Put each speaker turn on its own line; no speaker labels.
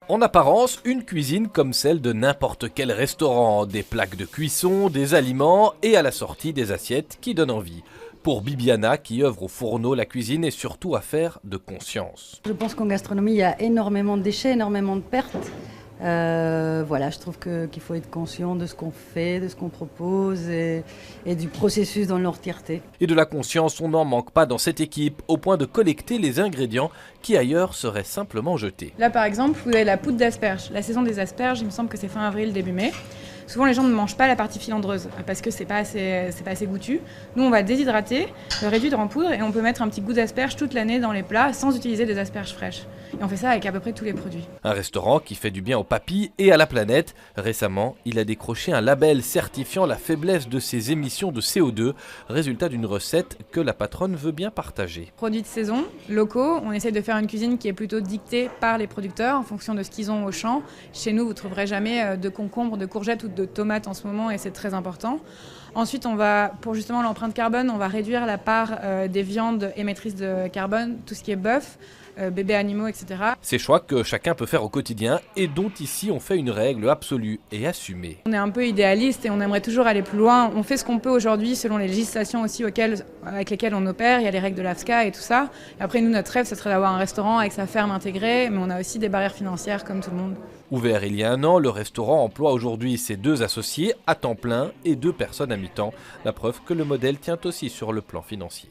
En apparence, une cuisine comme celle de n'importe quel restaurant, des plaques de cuisson, des aliments et à la sortie des assiettes qui donnent envie. Pour Bibiana, qui œuvre au fourneau, la cuisine est surtout affaire de conscience.
Je pense qu'en gastronomie, il y a énormément de déchets, énormément de pertes. Voilà, je trouve qu'il faut être conscient de ce qu'on fait, de ce qu'on propose et du processus dans l'entièreté.
Et de la conscience, on n'en manque pas dans cette équipe, au point de collecter les ingrédients qui ailleurs seraient simplement jetés.
Là par exemple, vous avez la poudre d'asperges. La saison des asperges, il me semble que c'est fin avril, début mai. Souvent les gens ne mangent pas la partie filandreuse parce que c'est pas assez goûtu. Nous on va déshydrater, le réduire en poudre et on peut mettre un petit goût d'asperges toute l'année dans les plats sans utiliser des asperges fraîches. Et on fait ça avec à peu près tous les produits.
Un restaurant qui fait du bien aux papilles et à la planète. Récemment, il a décroché un label certifiant la faiblesse de ses émissions de CO2, résultat d'une recette que la patronne veut bien partager.
Produits de saison, locaux, on essaye de faire une cuisine qui est plutôt dictée par les producteurs en fonction de ce qu'ils ont au champ. Chez nous, vous ne trouverez jamais de concombres, de courgettes ou de tomates en ce moment et c'est très important. Ensuite, on va, pour justement l'empreinte carbone, on va réduire la part des viandes émettrices de carbone, tout ce qui est bœuf, bébés animaux, etc.
Ces choix que chacun peut faire au quotidien et dont ici on fait une règle absolue et assumée.
On est un peu idéaliste et on aimerait toujours aller plus loin. On fait ce qu'on peut aujourd'hui selon les législations aussi avec lesquelles on opère. Il y a les règles de l'AFSCA et tout ça. Et après, nous, notre rêve, ce serait d'avoir un restaurant avec sa ferme intégrée, mais on a aussi des barrières financières comme tout le monde.
Ouvert il y a un an, le restaurant emploie aujourd'hui ses 2 associés à temps plein et 2 personnes à mi-temps. La preuve que le modèle tient aussi sur le plan financier.